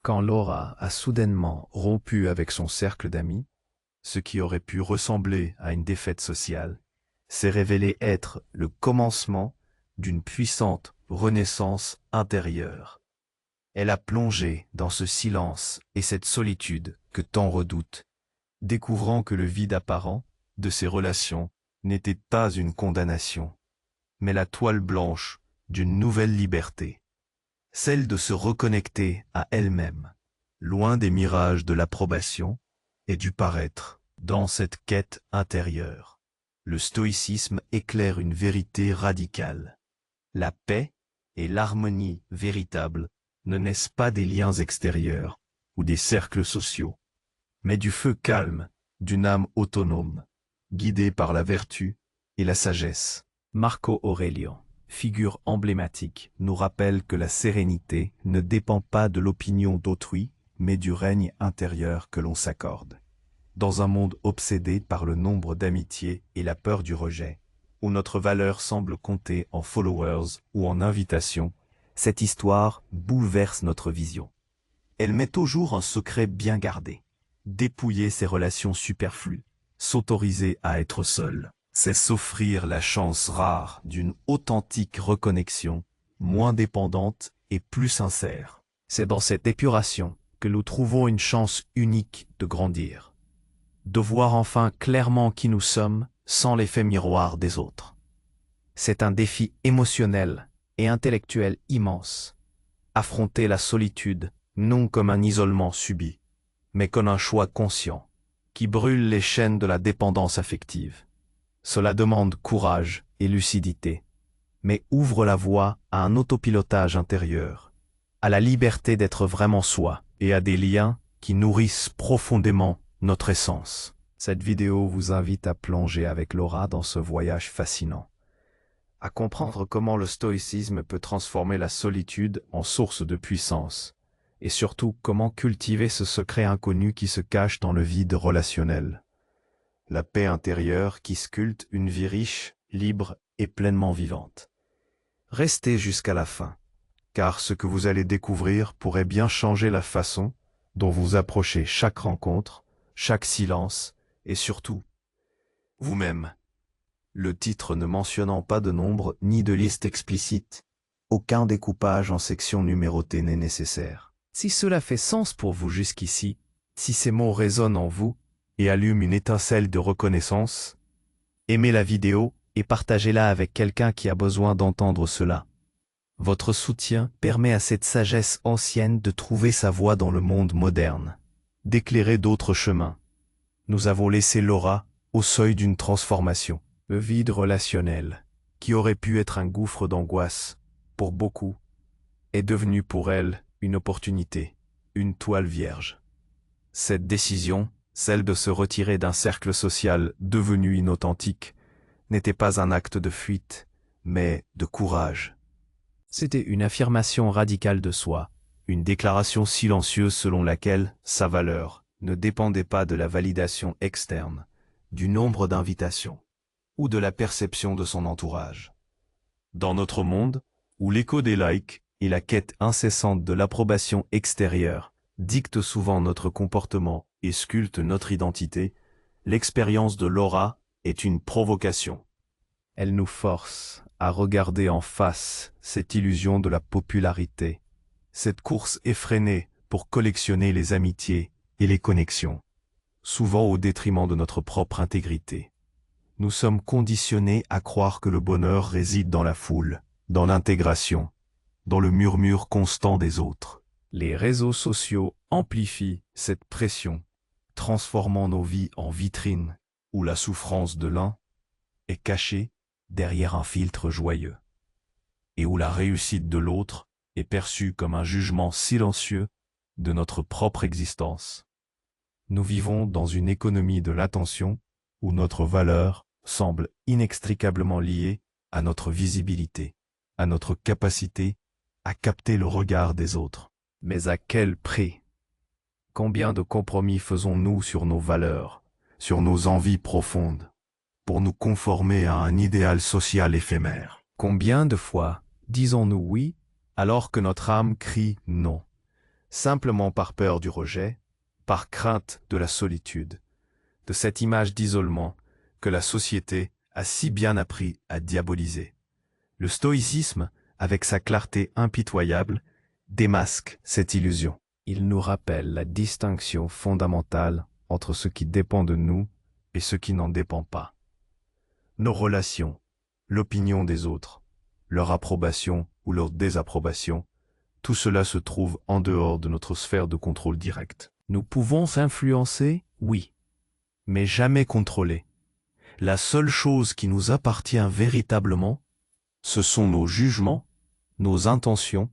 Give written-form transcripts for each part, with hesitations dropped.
Quand Laura a soudainement rompu avec son cercle d'amis, ce qui aurait pu ressembler à une défaite sociale, s'est révélé être le commencement d'une puissante renaissance intérieure. Elle a plongé dans ce silence et cette solitude que tant redoutent, découvrant que le vide apparent de ses relations n'était pas une condamnation, mais la toile blanche d'une nouvelle liberté, celle de se reconnecter à elle-même, loin des mirages de l'approbation et du paraître, dans cette quête intérieure. Le stoïcisme éclaire une vérité radicale. La paix et l'harmonie véritable ne naissent pas des liens extérieurs ou des cercles sociaux, mais du feu calme d'une âme autonome, guidée par la vertu et la sagesse. Marco Aurelio, figure emblématique, nous rappelle que la sérénité ne dépend pas de l'opinion d'autrui, mais du règne intérieur que l'on s'accorde. Dans un monde obsédé par le nombre d'amitiés et la peur du rejet, où notre valeur semble compter en followers ou en invitations, cette histoire bouleverse notre vision. Elle met au jour un secret bien gardé. Dépouiller ses relations superflues, s'autoriser à être seul, c'est s'offrir la chance rare d'une authentique reconnexion, moins dépendante et plus sincère. C'est dans cette épuration que nous trouvons une chance unique de grandir, de voir enfin clairement qui nous sommes sans l'effet miroir des autres. C'est un défi émotionnel et intellectuel immense. Affronter la solitude, non comme un isolement subi, mais comme un choix conscient, qui brûle les chaînes de la dépendance affective. Cela demande courage et lucidité, mais ouvre la voie à un autopilotage intérieur, à la liberté d'être vraiment soi et à des liens qui nourrissent profondément notre essence. Cette vidéo vous invite à plonger avec Laura dans ce voyage fascinant, à comprendre comment le stoïcisme peut transformer la solitude en source de puissance, et surtout comment cultiver ce secret inconnu qui se cache dans le vide relationnel. La paix intérieure qui sculpte une vie riche, libre et pleinement vivante. Restez jusqu'à la fin, car ce que vous allez découvrir pourrait bien changer la façon dont vous approchez chaque rencontre, chaque silence et surtout, vous-même. Le titre ne mentionnant pas de nombre ni de liste explicite, aucun découpage en sections numérotées n'est nécessaire. Si cela fait sens pour vous jusqu'ici, si ces mots résonnent en vous et allument une étincelle de reconnaissance, aimez la vidéo et partagez-la avec quelqu'un qui a besoin d'entendre cela. Votre soutien permet à cette sagesse ancienne de trouver sa voie dans le monde moderne, d'éclairer d'autres chemins. Nous avons laissé Laura au seuil d'une transformation. Le vide relationnel, qui aurait pu être un gouffre d'angoisse pour beaucoup, est devenu pour elle une opportunité, une toile vierge. Cette décision, celle de se retirer d'un cercle social devenu inauthentique, n'était pas un acte de fuite, mais de courage. C'était une affirmation radicale de soi, une déclaration silencieuse selon laquelle sa valeur ne dépendait pas de la validation externe, du nombre d'invitations ou de la perception de son entourage. Dans notre monde, où l'écho des likes et la quête incessante de l'approbation extérieure dictent souvent notre comportement et sculptent notre identité, l'expérience de Laura est une provocation. Elle nous force à regarder en face cette illusion de la popularité, cette course effrénée pour collectionner les amitiés et les connexions, souvent au détriment de notre propre intégrité. Nous sommes conditionnés à croire que le bonheur réside dans la foule, dans l'intégration, dans le murmure constant des autres. Les réseaux sociaux amplifient cette pression, transformant nos vies en vitrines, où la souffrance de l'un est cachée derrière un filtre joyeux, et où la réussite de l'autre est perçue comme un jugement silencieux de notre propre existence. Nous vivons dans une économie de l'attention, où notre valeur semble inextricablement liée à notre visibilité, à notre capacité à capter le regard des autres. Mais à quel prix? Combien de compromis faisons-nous sur nos valeurs, sur nos envies profondes, pour nous conformer à un idéal social éphémère? Combien de fois disons-nous oui, alors que notre âme crie non? simplement par peur du rejet, par crainte de la solitude, de cette image d'isolement que la société a si bien appris à diaboliser. Le stoïcisme, avec sa clarté impitoyable, démasque cette illusion. Il nous rappelle la distinction fondamentale entre ce qui dépend de nous et ce qui n'en dépend pas. Nos relations, l'opinion des autres, leur approbation ou leur désapprobation, tout cela se trouve en dehors de notre sphère de contrôle direct. Nous pouvons influencer, oui, mais jamais contrôler. La seule chose qui nous appartient véritablement, ce sont nos jugements, nos intentions,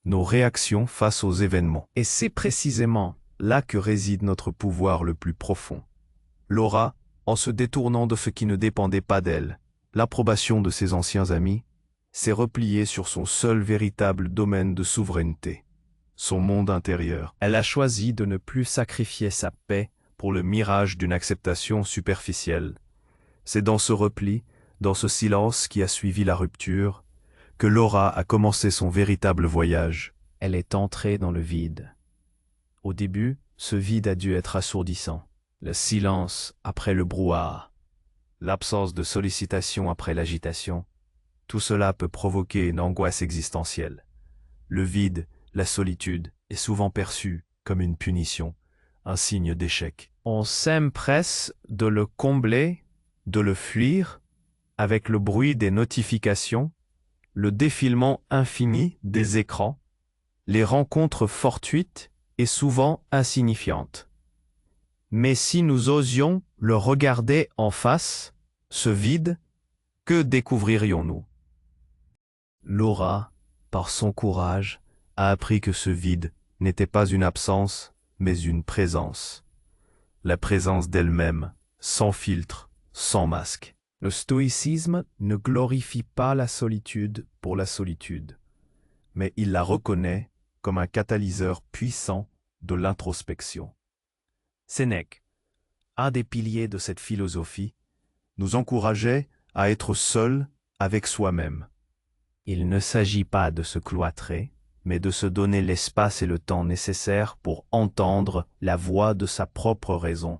nos réactions face aux événements. Et c'est précisément là que réside notre pouvoir le plus profond. Laura, en se détournant de ce qui ne dépendait pas d'elle, l'approbation de ses anciens amis, s'est repliée sur son seul véritable domaine de souveraineté, son monde intérieur. Elle a choisi de ne plus sacrifier sa paix pour le mirage d'une acceptation superficielle. C'est dans ce repli, dans ce silence qui a suivi la rupture, que Laura a commencé son véritable voyage. Elle est entrée dans le vide. Au début, ce vide a dû être assourdissant. Le silence après le brouhaha, l'absence de sollicitation après l'agitation, tout cela peut provoquer une angoisse existentielle. Le vide, la solitude, est souvent perçu comme une punition, un signe d'échec. On s'empresse de le combler, de le fuir, avec le bruit des notifications, le défilement infini des écrans, les rencontres fortuites et souvent insignifiantes. Mais si nous osions le regarder en face, ce vide, que découvririons-nous? Laura, par son courage, a appris que ce vide n'était pas une absence, mais une présence. La présence d'elle-même, sans filtre, sans masque. Le stoïcisme ne glorifie pas la solitude pour la solitude, mais il la reconnaît comme un catalyseur puissant de l'introspection. Sénèque, un des piliers de cette philosophie, nous encourageait à être seul avec soi-même. Il ne s'agit pas de se cloîtrer, mais de se donner l'espace et le temps nécessaires pour entendre la voix de sa propre raison,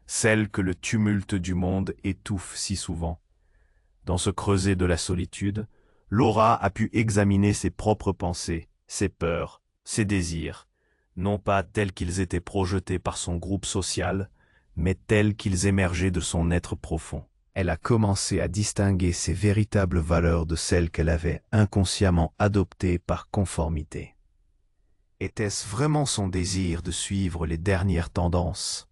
celle que le tumulte du monde étouffe si souvent. Dans ce creuset de la solitude, Laura a pu examiner ses propres pensées, ses peurs, ses désirs, non pas tels qu'ils étaient projetés par son groupe social, mais tels qu'ils émergeaient de son être profond. Elle a commencé à distinguer ses véritables valeurs de celles qu'elle avait inconsciemment adoptées par conformité. Était-ce vraiment son désir de suivre les dernières tendances,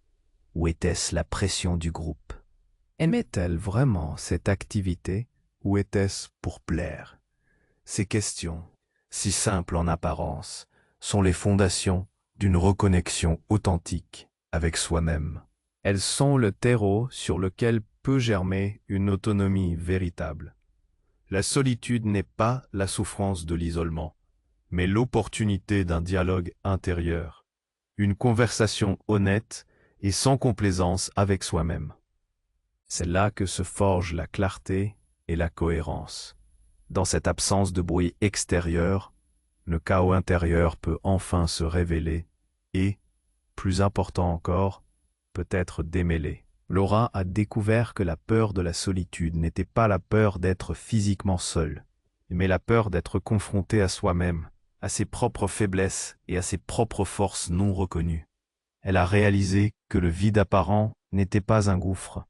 ou était-ce la pression du groupe? Aimait-elle vraiment cette activité, ou était-ce pour plaire? Ces questions, si simples en apparence, sont les fondations d'une reconnexion authentique avec soi-même. Elles sont le terreau sur lequel peut germer une autonomie véritable. La solitude n'est pas la souffrance de l'isolement, mais l'opportunité d'un dialogue intérieur, une conversation honnête et sans complaisance avec soi-même. C'est là que se forgent la clarté et la cohérence. Dans cette absence de bruit extérieur, le chaos intérieur peut enfin se révéler et, plus important encore, peut-être démêler. Laura a découvert que la peur de la solitude n'était pas la peur d'être physiquement seule, mais la peur d'être confrontée à soi-même, à ses propres faiblesses et à ses propres forces non reconnues. Elle a réalisé que le vide apparent n'était pas un gouffre,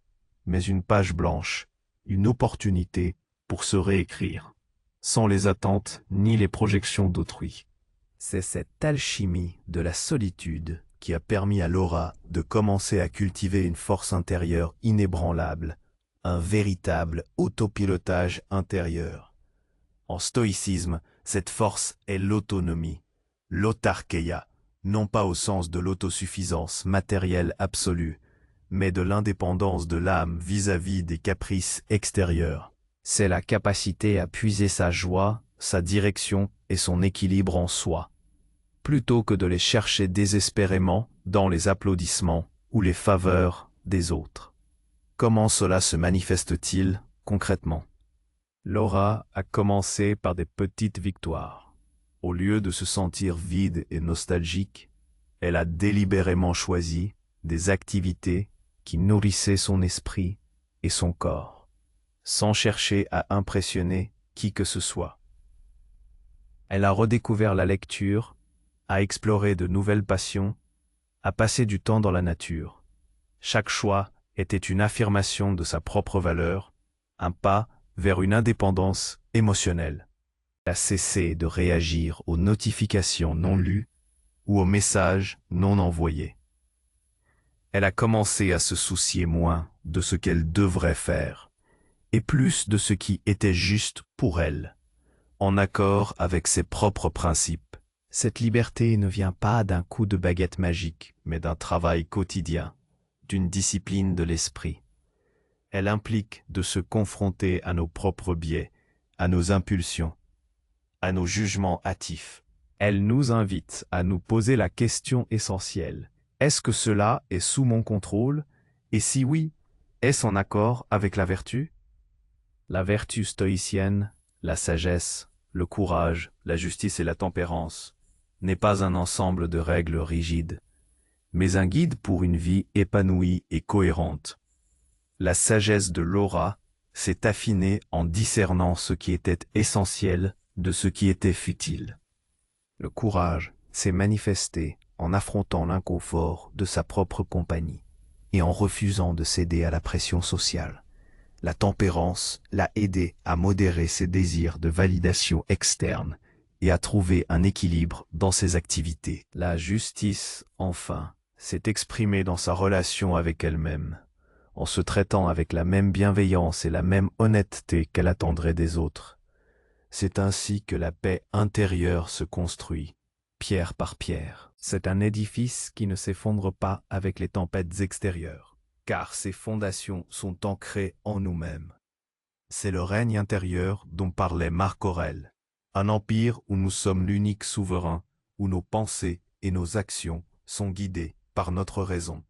mais une page blanche, une opportunité pour se réécrire, sans les attentes ni les projections d'autrui. C'est cette alchimie de la solitude qui a permis à Laura de commencer à cultiver une force intérieure inébranlable, un véritable autopilotage intérieur. En stoïcisme, cette force est l'autonomie, l'autarkeia, non pas au sens de l'autosuffisance matérielle absolue, mais de l'indépendance de l'âme vis-à-vis des caprices extérieurs. C'est la capacité à puiser sa joie, sa direction et son équilibre en soi, plutôt que de les chercher désespérément dans les applaudissements ou les faveurs des autres. Comment cela se manifeste-t-il concrètement? Laura a commencé par des petites victoires. Au lieu de se sentir vide et nostalgique, elle a délibérément choisi des activités qui nourrissaient son esprit et son corps, sans chercher à impressionner qui que ce soit. Elle a redécouvert la lecture, a exploré de nouvelles passions, a passé du temps dans la nature. Chaque choix était une affirmation de sa propre valeur, un pas vers une indépendance émotionnelle. Elle a cessé de réagir aux notifications non lues ou aux messages non envoyés. Elle a commencé à se soucier moins de ce qu'elle devrait faire et plus de ce qui était juste pour elle, en accord avec ses propres principes. Cette liberté ne vient pas d'un coup de baguette magique, mais d'un travail quotidien, d'une discipline de l'esprit. Elle implique de se confronter à nos propres biais, à nos impulsions, à nos jugements hâtifs. Elle nous invite à nous poser la question essentielle. Est-ce que cela est sous mon contrôle? Et si oui, est-ce en accord avec la vertu? La vertu stoïcienne, la sagesse, le courage, la justice et la tempérance n'est pas un ensemble de règles rigides, mais un guide pour une vie épanouie et cohérente. La sagesse de Laura s'est affinée en discernant ce qui était essentiel de ce qui était futile. Le courage s'est manifesté en affrontant l'inconfort de sa propre compagnie et en refusant de céder à la pression sociale. La tempérance l'a aidé à modérer ses désirs de validation externe et à trouver un équilibre dans ses activités. La justice, enfin, s'est exprimée dans sa relation avec elle-même, en se traitant avec la même bienveillance et la même honnêteté qu'elle attendrait des autres. C'est ainsi que la paix intérieure se construit, pierre par pierre. C'est un édifice qui ne s'effondre pas avec les tempêtes extérieures, car ses fondations sont ancrées en nous-mêmes. C'est le règne intérieur dont parlait Marc Aurèle, un empire où nous sommes l'unique souverain, où nos pensées et nos actions sont guidées par notre raison,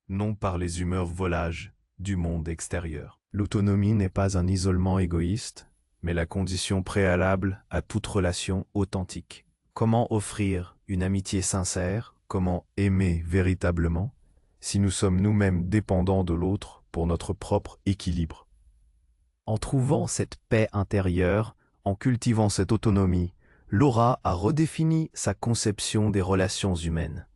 non par les humeurs volages du monde extérieur. L'autonomie n'est pas un isolement égoïste, mais la condition préalable à toute relation authentique. Comment offrir une amitié sincère, comment aimer véritablement, si nous sommes nous-mêmes dépendants de l'autre pour notre propre équilibre? En trouvant cette paix intérieure, en cultivant cette autonomie, Laura a redéfini sa conception des relations humaines.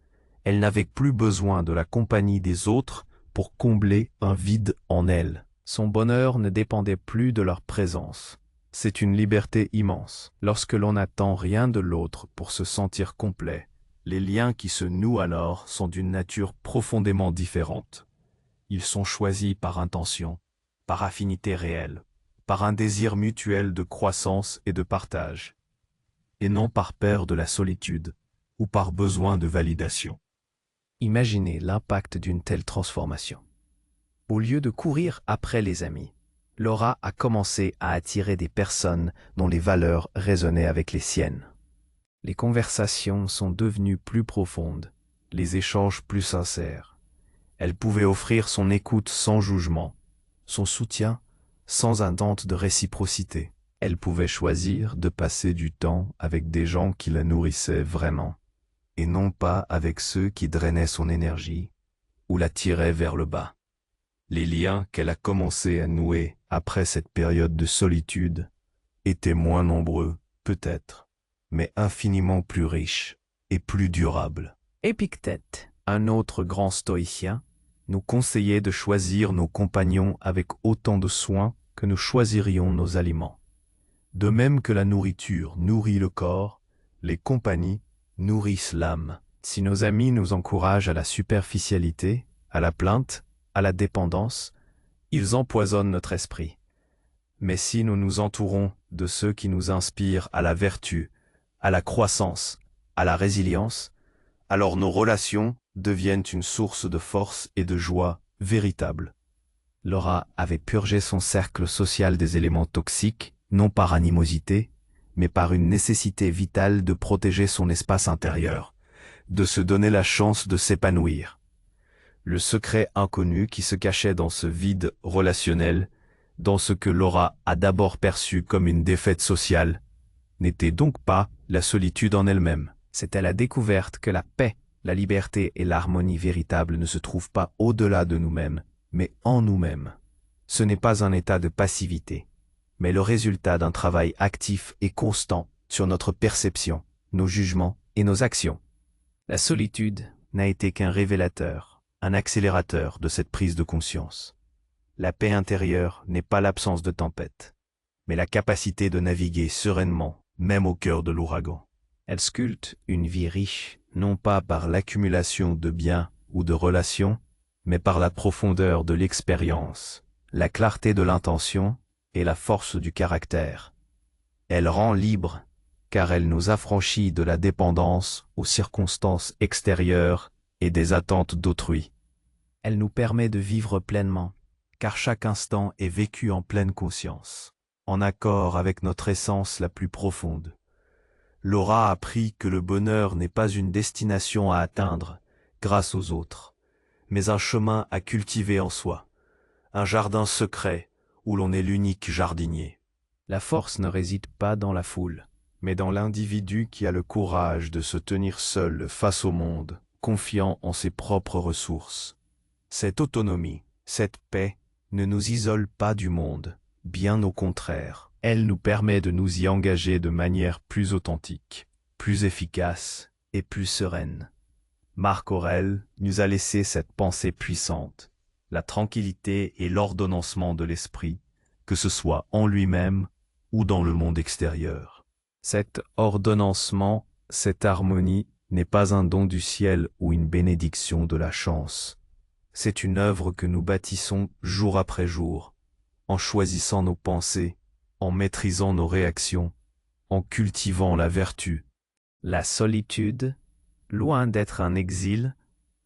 Elle n'avait plus besoin de la compagnie des autres pour combler un vide en elle. Son bonheur ne dépendait plus de leur présence. C'est une liberté immense. Lorsque l'on n'attend rien de l'autre pour se sentir complet, les liens qui se nouent alors sont d'une nature profondément différente. Ils sont choisis par intention, par affinité réelle, par un désir mutuel de croissance et de partage, et non par peur de la solitude ou par besoin de validation. Imaginez l'impact d'une telle transformation. Au lieu de courir après les amis, Laura a commencé à attirer des personnes dont les valeurs résonnaient avec les siennes. Les conversations sont devenues plus profondes, les échanges plus sincères. Elle pouvait offrir son écoute sans jugement, son soutien sans attente de réciprocité. Elle pouvait choisir de passer du temps avec des gens qui la nourrissaient vraiment, et non pas avec ceux qui drainaient son énergie ou la tiraient vers le bas. Les liens qu'elle a commencé à nouer après cette période de solitude étaient moins nombreux, peut-être, mais infiniment plus riches et plus durables. Épictète, un autre grand stoïcien, nous conseillait de choisir nos compagnons avec autant de soin que nous choisirions nos aliments. De même que la nourriture nourrit le corps, les compagnies nourrissent l'âme. Si nos amis nous encouragent à la superficialité, à la plainte, à la dépendance, ils empoisonnent notre esprit. Mais si nous nous entourons de ceux qui nous inspirent à la vertu, à la croissance, à la résilience, alors nos relations deviennent une source de force et de joie véritable. Laura avait purgé son cercle social des éléments toxiques, non par animosité, mais par une nécessité vitale de protéger son espace intérieur, de se donner la chance de s'épanouir. Le secret inconnu qui se cachait dans ce vide relationnel, dans ce que Laura a d'abord perçu comme une défaite sociale, n'était donc pas La solitude en elle-même, c'était la découverte que la paix, la liberté et l'harmonie véritable ne se trouvent pas au-delà de nous-mêmes, mais en nous-mêmes. Ce n'est pas un état de passivité, mais le résultat d'un travail actif et constant sur notre perception, nos jugements et nos actions. La solitude n'a été qu'un révélateur, un accélérateur de cette prise de conscience. La paix intérieure n'est pas l'absence de tempête, mais la capacité de naviguer sereinement, même au cœur de l'ouragan. Elle sculpte une vie riche, non pas par l'accumulation de biens ou de relations, mais par la profondeur de l'expérience, la clarté de l'intention et la force du caractère. Elle rend libre, car elle nous affranchit de la dépendance aux circonstances extérieures et des attentes d'autrui. Elle nous permet de vivre pleinement, car chaque instant est vécu en pleine conscience, en accord avec notre essence la plus profonde. Laura a appris que le bonheur n'est pas une destination à atteindre grâce aux autres, mais un chemin à cultiver en soi, un jardin secret où l'on est l'unique jardinier. La force ne réside pas dans la foule, mais dans l'individu qui a le courage de se tenir seul face au monde, confiant en ses propres ressources. Cette autonomie, cette paix, ne nous isole pas du monde, bien au contraire. Elle nous permet de nous y engager de manière plus authentique, plus efficace et plus sereine. Marc Aurèle nous a laissé cette pensée puissante, la tranquillité et l'ordonnancement de l'esprit, que ce soit en lui-même ou dans le monde extérieur. Cet ordonnancement, cette harmonie, n'est pas un don du ciel ou une bénédiction de la chance. C'est une œuvre que nous bâtissons jour après jour, en choisissant nos pensées, en maîtrisant nos réactions, en cultivant la vertu. La solitude, loin d'être un exil,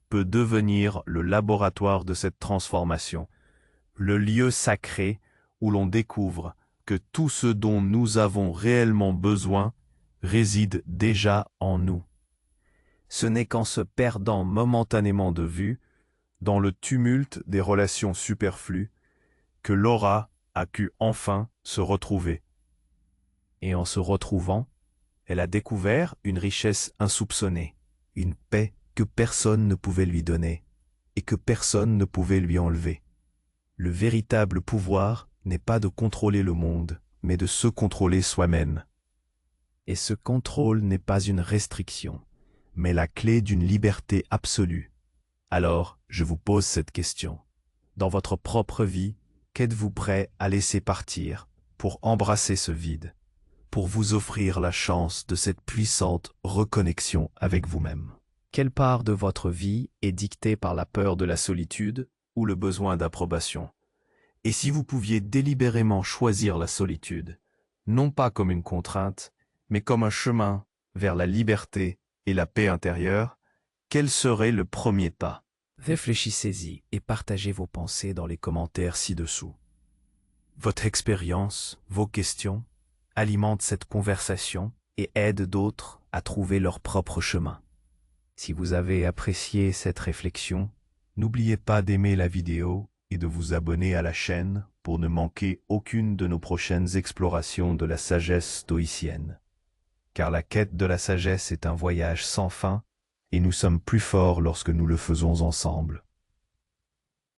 peut devenir le laboratoire de cette transformation, le lieu sacré où l'on découvre que tout ce dont nous avons réellement besoin réside déjà en nous. Ce n'est qu'en se perdant momentanément de vue, dans le tumulte des relations superflues, que Laura a pu enfin se retrouver. Et en se retrouvant, elle a découvert une richesse insoupçonnée, une paix que personne ne pouvait lui donner et que personne ne pouvait lui enlever. Le véritable pouvoir n'est pas de contrôler le monde, mais de se contrôler soi-même. Et ce contrôle n'est pas une restriction, mais la clé d'une liberté absolue. Alors, je vous pose cette question. Dans votre propre vie, qu'êtes-vous prêt à laisser partir pour embrasser ce vide, pour vous offrir la chance de cette puissante reconnexion avec vous-même? Quelle part de votre vie est dictée par la peur de la solitude ou le besoin d'approbation? Et si vous pouviez délibérément choisir la solitude, non pas comme une contrainte, mais comme un chemin vers la liberté et la paix intérieure, quel serait le premier pas? Réfléchissez-y et partagez vos pensées dans les commentaires ci-dessous. Votre expérience, vos questions, alimentent cette conversation et aident d'autres à trouver leur propre chemin. Si vous avez apprécié cette réflexion, n'oubliez pas d'aimer la vidéo et de vous abonner à la chaîne pour ne manquer aucune de nos prochaines explorations de la sagesse stoïcienne. Car la quête de la sagesse est un voyage sans fin et nous sommes plus forts lorsque nous le faisons ensemble.